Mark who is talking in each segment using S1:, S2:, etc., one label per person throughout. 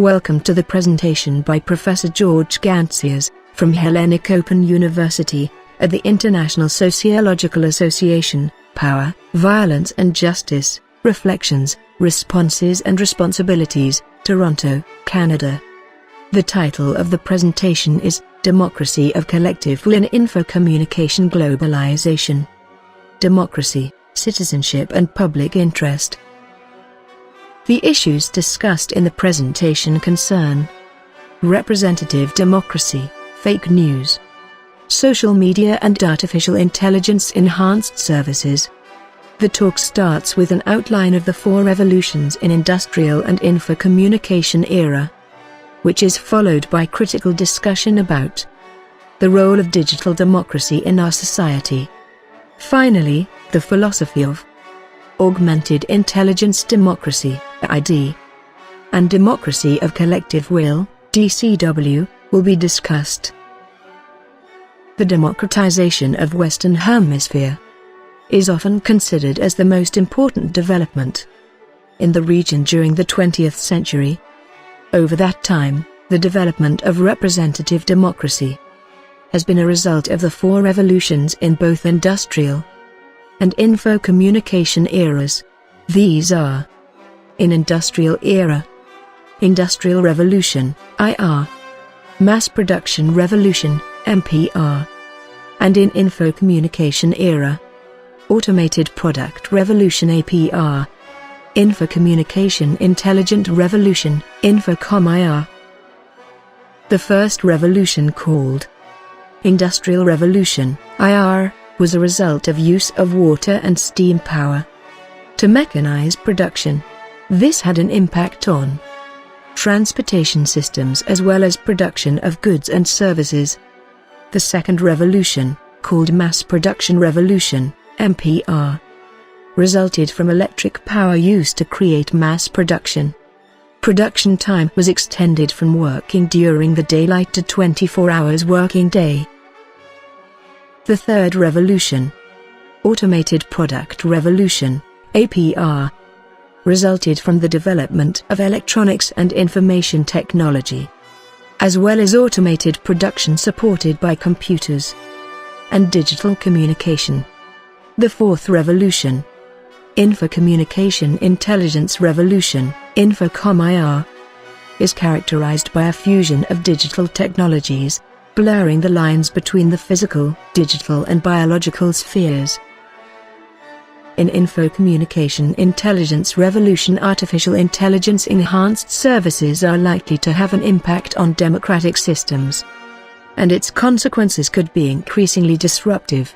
S1: Welcome to the presentation by Professor George Gantsias, from Hellenic Open University, at the International Sociological Association, Power, Violence and Justice, Reflections, Responses and Responsibilities, Toronto, Canada. The title of the presentation is, Democracy of Collective Will in Info-Communication Globalization. Democracy, Citizenship and Public Interest. The issues discussed in the presentation concern representative democracy, fake news, social media and artificial intelligence-enhanced services. The talk starts with an outline of the four revolutions in industrial and info-communication era, which is followed by critical discussion about the role of digital democracy in our society. Finally, the philosophy of augmented intelligence democracy, ID, and democracy of collective will, DCW, will be discussed. The democratization of Western Hemisphere is often considered as the most important development in the region during the 20th century. Over that time, the development of representative democracy has been a result of the four revolutions in both industrial and info-communication eras. These are: in industrial era, Industrial Revolution, IR, Mass Production Revolution, MPR, and in info-communication era, Automated Product Revolution, APR, Info-Communication Intelligent Revolution, Infocom, IR. The first revolution, called Industrial Revolution, IR, was a result of use of water and steam power to mechanize production. This had an impact on transportation systems as well as production of goods and services. The second revolution, called Mass Production Revolution, MPR, resulted from electric power used to create mass production. Production time was extended from working during the daylight to 24 hours working day. The third revolution, Automated Product Revolution, APR, resulted from the development of electronics and information technology, as well as automated production supported by computers and digital communication. The fourth revolution, Info-Communication Intelligence Revolution, Infocom, IR, is characterized by a fusion of digital technologies, blurring the lines between the physical, digital and biological spheres. In info-communication intelligence revolution, artificial intelligence-enhanced services are likely to have an impact on democratic systems, and its consequences could be increasingly disruptive,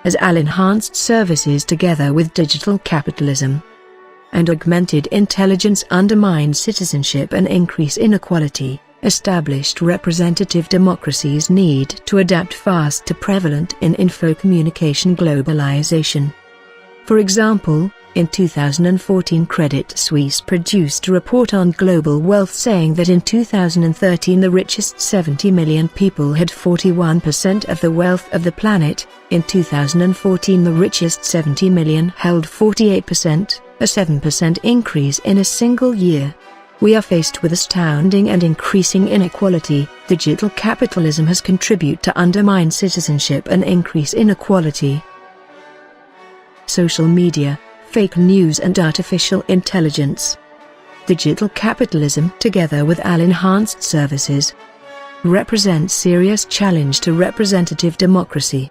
S1: as AI-enhanced services together with digital capitalism and augmented intelligence undermine citizenship and increase inequality. Established representative democracies need to adapt fast to prevalent in info-communication globalization. For example, in 2014 Credit Suisse produced a report on global wealth saying that in 2013 the richest 70 million people had 41% of the wealth of the planet. In 2014 the richest 70 million held 48%, a 7% increase in a single year. We are faced with astounding and increasing inequality. Digital capitalism has contributed to undermine citizenship and increase inequality. Social media, fake news and artificial intelligence. Digital capitalism, together with AI-enhanced services, represent serious challenge to representative democracy,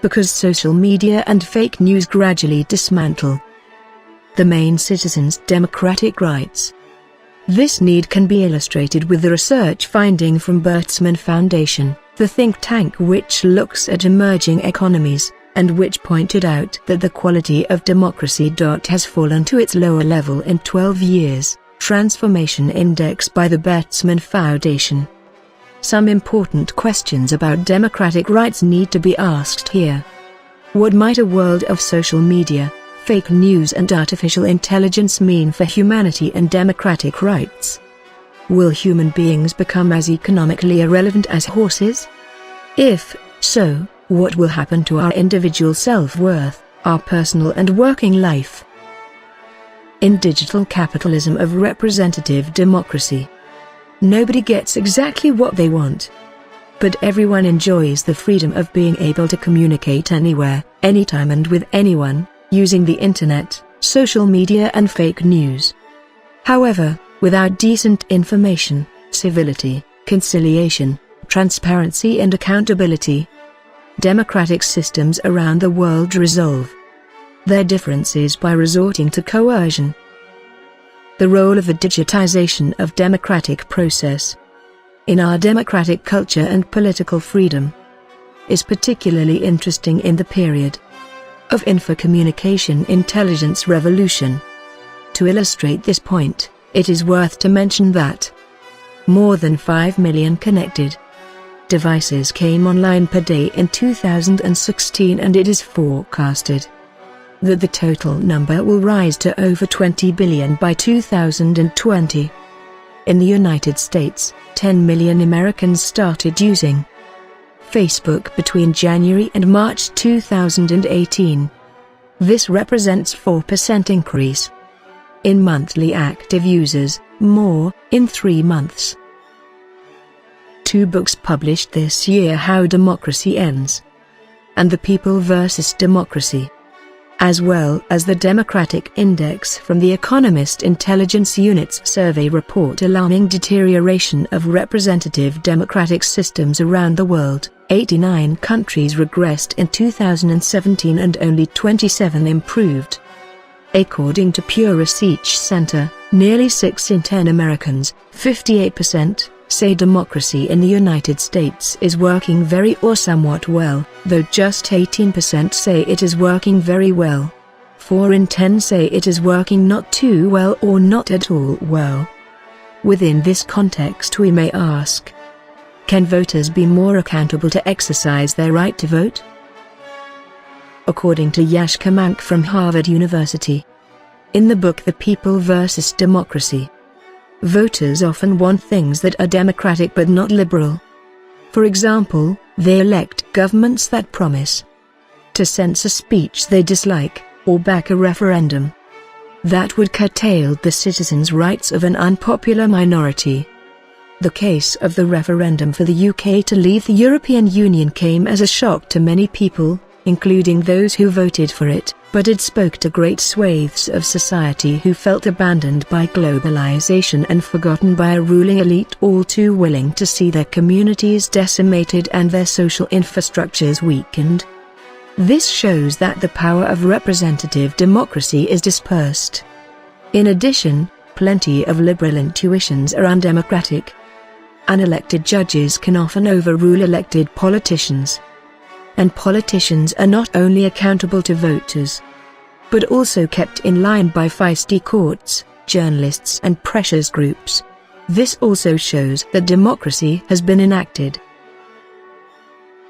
S1: because social media and fake news gradually dismantle the main citizens' democratic rights. This need can be illustrated with the research finding from Bertelsmann Foundation, the think tank which looks at emerging economies, and which pointed out that the quality of democracy has fallen to its lower level in 12 years. Transformation Index by the Bertelsmann Foundation. Some important questions about democratic rights need to be asked here. What might a world of social media, fake news and artificial intelligence mean for humanity and democratic rights? Will human beings become as economically irrelevant as horses? If so, what will happen to our individual self-worth, our personal and working life? in digital capitalism of representative democracy. Nobody gets exactly what they want, but everyone enjoys the freedom of being able to communicate anywhere, anytime and with anyone, using the internet, social media and fake news. However, without decent information, civility, conciliation, transparency and accountability, democratic systems around the world resolve their differences by resorting to coercion. The role of the digitization of democratic process in our democratic culture and political freedom is particularly interesting in the period of infocommunication intelligence revolution. To illustrate this point, it is worth to mention that more than 5 million connected devices came online per day in 2016, and it is forecasted that the total number will rise to over 20 billion by 2020. In the United States, 10 million Americans started using Facebook between January and March 2018. This represents 4% increase in monthly active users, more in 3 months. 2 books published this year: How Democracy Ends and The People versus Democracy, as well as the Democratic Index from the Economist Intelligence Unit's survey report alarming deterioration of representative democratic systems around the world. 89 countries regressed in 2017 and only 27 improved. According to Pew Research Center, nearly 6 in 10 Americans, 58%, say democracy in the United States is working very or somewhat well, though just 18% say it is working very well. 4 in 10 say it is working not too well or not at all well. Within this context, we may ask, can voters be more accountable to exercise their right to vote? According to Yash Kamank from Harvard University, in the book The People versus Democracy, voters often want things that are democratic but not liberal. For example, they elect governments that promise to censor speech they dislike, or back a referendum that would curtail the citizens' rights of an unpopular minority. The case of the referendum for the UK to leave the European Union came as a shock to many people, including those who voted for it, but it spoke to great swathes of society who felt abandoned by globalization and forgotten by a ruling elite all too willing to see their communities decimated and their social infrastructures weakened. This shows that the power of representative democracy is dispersed. In addition, plenty of liberal intuitions are undemocratic. Unelected judges can often overrule elected politicians. And politicians are not only accountable to voters, but also kept in line by feisty courts, journalists and pressures groups. This also shows that democracy has been enacted.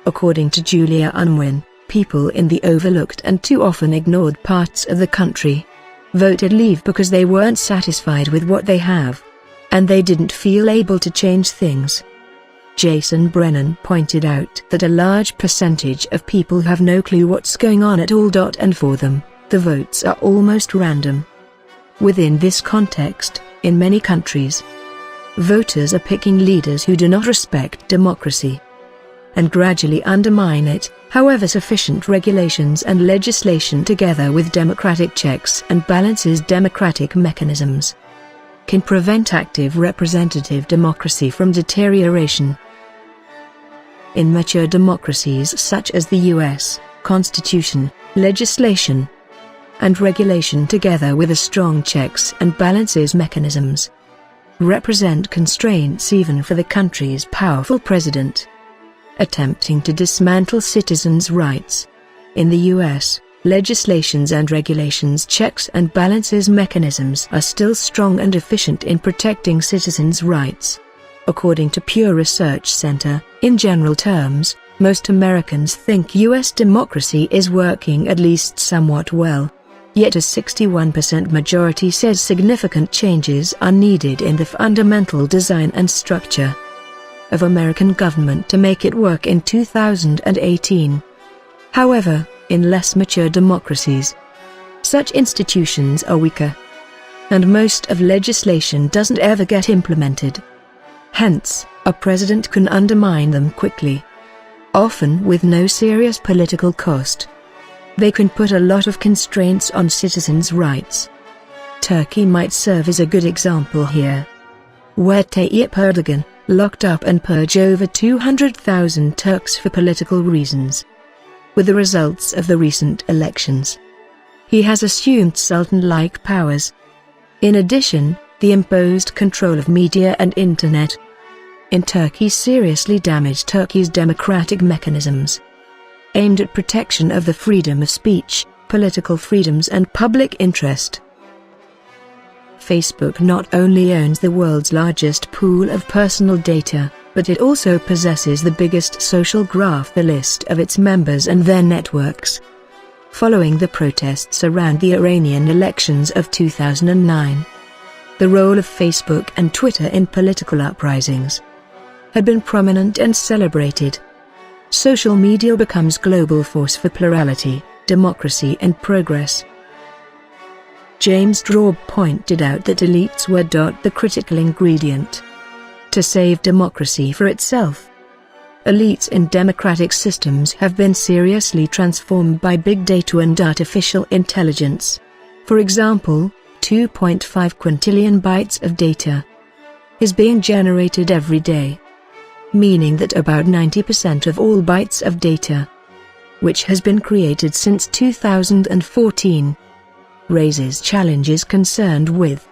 S1: According to Julia Unwin, people in the overlooked and too often ignored parts of the country voted leave because they weren't satisfied with what they have, and they didn't feel able to change things. Jason Brennan pointed out that a large percentage of people have no clue what's going on at all, and for them, the votes are almost random. Within this context, in many countries, voters are picking leaders who do not respect democracy and gradually undermine it. However, sufficient regulations and legislation together with democratic checks and balances democratic mechanisms can prevent active representative democracy from deterioration. In mature democracies such as the US, constitution, legislation, and regulation together with a strong checks and balances mechanisms represent constraints even for the country's powerful president attempting to dismantle citizens' rights. In the US, legislations and regulations, checks and balances mechanisms are still strong and efficient in protecting citizens' rights. According to Pew Research Center, in general terms, most Americans think US democracy is working at least somewhat well. Yet a 61% majority says significant changes are needed in the fundamental design and structure of American government to make it work in 2018. However, in less mature democracies, such institutions are weaker. and most of legislation doesn't ever get implemented. Hence, a president can undermine them quickly, often with no serious political cost. They can put a lot of constraints on citizens' rights. Turkey might serve as a good example here, where Tayyip Erdogan locked up and purged over 200,000 Turks for political reasons. With the results of the recent elections, he has assumed sultan-like powers. In addition, the imposed control of media and internet in Turkey seriously damaged Turkey's democratic mechanisms, aimed at protection of the freedom of speech, political freedoms and public interest. Facebook not only owns the world's largest pool of personal data, but it also possesses the biggest social graph, the list of its members and their networks. Following the protests around the Iranian elections of 2009, the role of Facebook and Twitter in political uprisings had been prominent and celebrated. Social media becomes global force for plurality, democracy and progress. James Straub pointed out that elites were the critical ingredient to save democracy for itself. Elites in democratic systems have been seriously transformed by big data and artificial intelligence. For example, 2.5 quintillion bytes of data is being generated every day, meaning that about 90% of all bytes of data, which has been created since 2014, raises challenges concerned with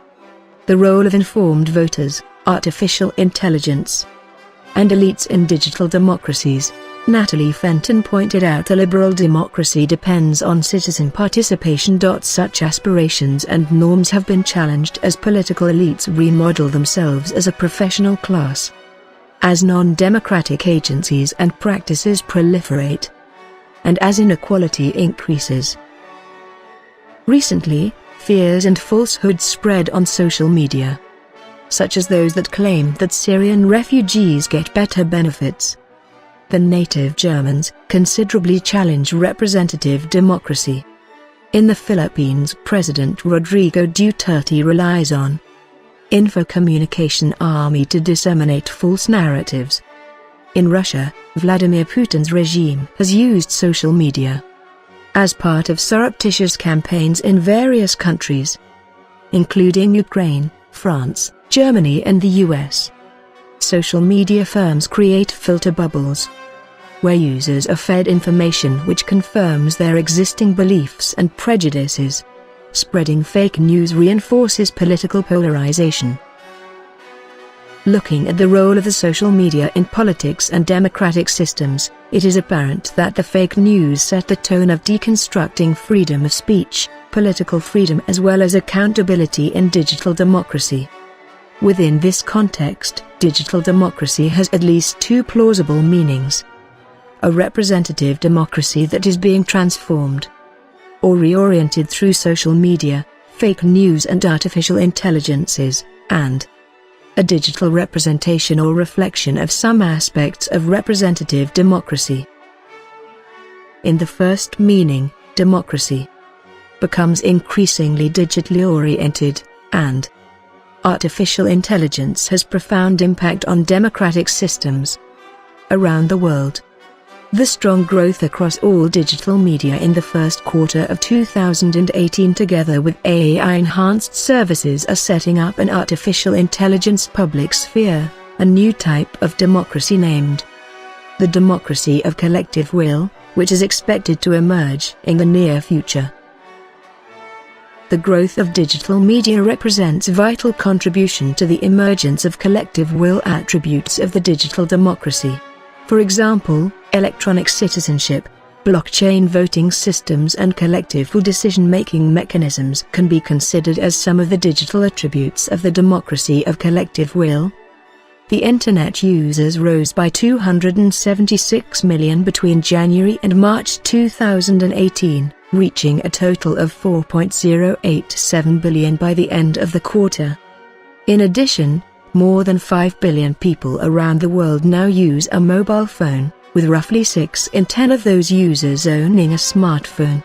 S1: the role of informed voters, artificial intelligence, and elites in digital democracies. Natalie Fenton pointed out a liberal democracy depends on citizen participation. Such aspirations and norms have been challenged as political elites remodel themselves as a professional class. As non-democratic agencies and practices proliferate, and as inequality increases. Recently, fears and falsehoods spread on social media, such as those that claim that Syrian refugees get better benefits than native Germans, considerably challenge representative democracy. In the Philippines, President Rodrigo Duterte relies on info communication army to disseminate false narratives. In Russia, Vladimir Putin's regime has used social media as part of surreptitious campaigns in various countries, including Ukraine, France, Germany and the US. Social media firms create filter bubbles, where users are fed information which confirms their existing beliefs and prejudices. Spreading fake news reinforces political polarization. Looking at the role of the social media in politics and democratic systems, it is apparent that the fake news set the tone of deconstructing freedom of speech, political freedom as well as accountability in digital democracy. Within this context, digital democracy has at least two plausible meanings: a representative democracy that is being transformed or reoriented through social media, fake news and artificial intelligences, and a digital representation or reflection of some aspects of representative democracy. In the first meaning, democracy becomes increasingly digitally oriented, and artificial intelligence has profound impact on democratic systems around the world. The strong growth across all digital media in the first quarter of 2018 together with AI-enhanced services are setting up an artificial intelligence public sphere, a new type of democracy named the democracy of collective will, which is expected to emerge in the near future. The growth of digital media represents a vital contribution to the emergence of collective will attributes of the digital democracy. For example, electronic citizenship, blockchain voting systems and collective decision-making mechanisms can be considered as some of the digital attributes of the democracy of collective will. The Internet users rose by 276 million between January and March 2018, reaching a total of 4.087 billion by the end of the quarter. In addition, more than 5 billion people around the world now use a mobile phone, with roughly 6 in 10 of those users owning a smartphone.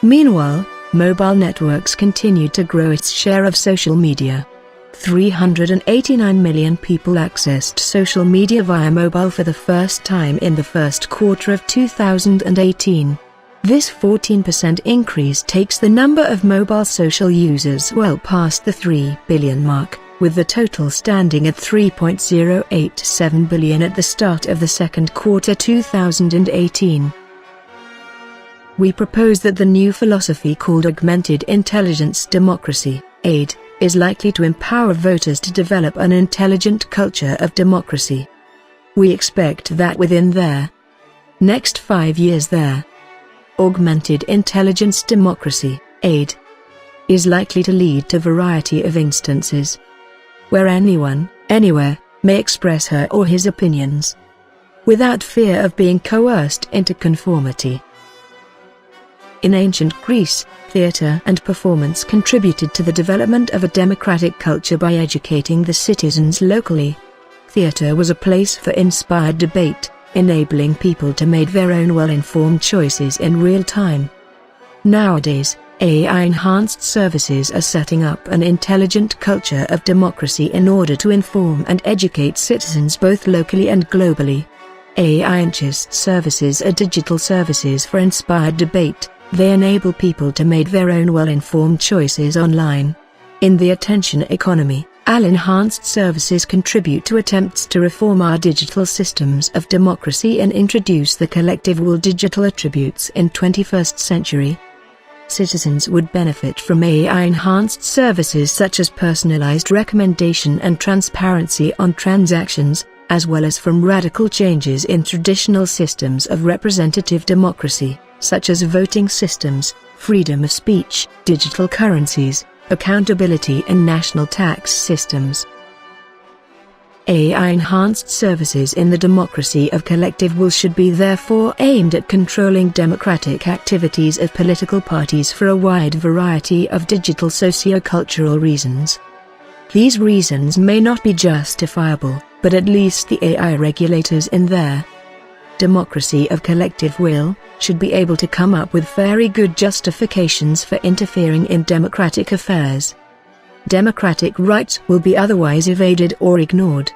S1: Meanwhile, Mobile networks continued to grow its share of social media. 389 million people accessed social media via mobile for the first time in the first quarter of 2018. This 14% increase takes the number of mobile social users well past the 3 billion mark, with the total standing at 3.087 billion at the start of the second quarter 2018. We propose that the new philosophy called Augmented Intelligence Democracy, AID, is likely to empower voters to develop an intelligent culture of democracy. We expect that within their next 5 years Augmented Intelligence Democracy, AID, is likely to lead to a variety of instances where anyone, anywhere, may express her or his opinions without fear of being coerced into conformity. In ancient Greece, theatre and performance contributed to the development of a democratic culture by educating the citizens locally. Theatre was a place for inspired debate, enabling people to make their own well-informed choices in real time. Nowadays, AI-enhanced services are setting up an intelligent culture of democracy in order to inform and educate citizens both locally and globally. AI-enhanced services are digital services for inspired debate. They enable people to make their own well-informed choices online. In the attention economy, AI-enhanced services contribute to attempts to reform our digital systems of democracy and introduce the collective will digital attributes in 21st century. Citizens would benefit from AI-enhanced services such as personalized recommendation and transparency on transactions, as well as from radical changes in traditional systems of representative democracy, such as voting systems, freedom of speech, digital currencies, accountability and national tax systems. AI-enhanced services in the democracy of collective will should be therefore aimed at controlling democratic activities of political parties for a wide variety of digital socio-cultural reasons. These reasons may not be justifiable, but at least the AI regulators in their democracy of collective will should be able to come up with very good justifications for interfering in democratic affairs. Democratic rights will be otherwise evaded or ignored.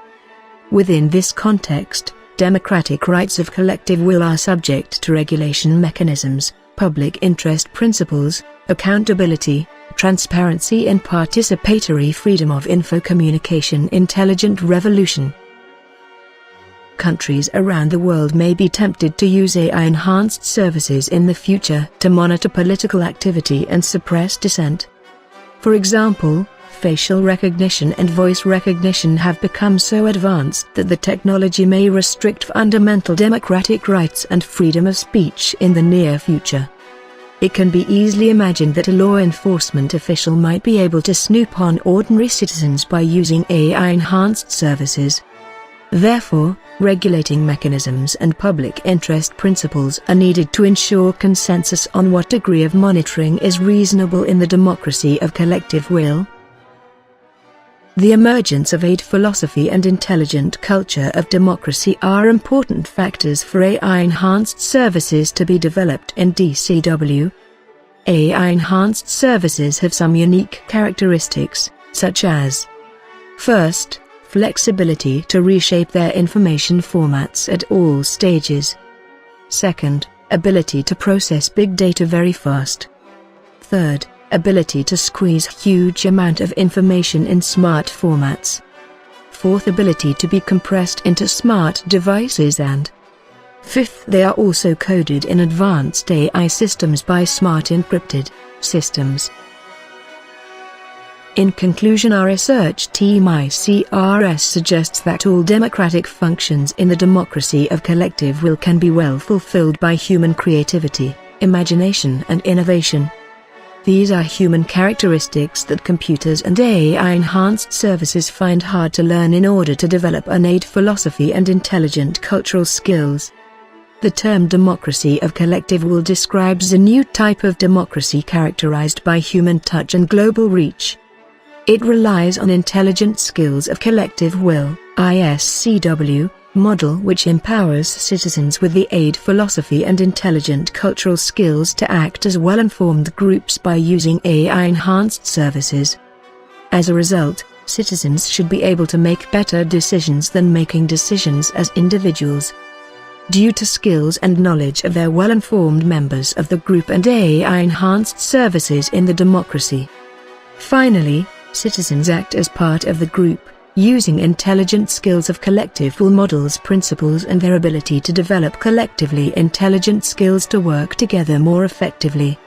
S1: Within this context, democratic rights of collective will are subject to regulation mechanisms, public interest principles, accountability, transparency and participatory freedom of info communication. Intelligent revolution. Countries around the world may be tempted to use AI-enhanced services in the future to monitor political activity and suppress dissent. For example, facial recognition and voice recognition have become so advanced that the technology may restrict fundamental democratic rights and freedom of speech in the near future. It can be easily imagined that a law enforcement official might be able to snoop on ordinary citizens by using AI-enhanced services. Therefore, regulating mechanisms and public interest principles are needed to ensure consensus on what degree of monitoring is reasonable in the democracy of collective will. The emergence of AID philosophy and intelligent culture of democracy are important factors for AI-enhanced services to be developed in DCW. AI-enhanced services have some unique characteristics, such as: first, flexibility to reshape their information formats at all stages. Second, ability to process big data very fast. Third, ability to squeeze huge amount of information in smart formats. Fourth, ability to be compressed into smart devices, and fifth, they are also coded in advanced AI systems by smart encrypted systems. In conclusion, our research team ICRS suggests that all democratic functions in the democracy of collective will can be well fulfilled by human creativity, imagination and innovation. These are human characteristics that computers and AI-enhanced services find hard to learn in order to develop an AID philosophy and intelligent cultural skills. The term democracy of collective will describes a new type of democracy characterized by human touch and global reach. It relies on intelligent skills of collective will, ISCW, model which empowers citizens with the aid philosophy and intelligent cultural skills to act as well-informed groups by using AI-enhanced services. As a result, citizens should be able to make better decisions than making decisions as individuals, due to skills and knowledge of their well-informed members of the group and AI-enhanced services in the democracy. Finally, citizens act as part of the group, using intelligent skills of collective will models principles and their ability to develop collectively intelligent skills to work together more effectively.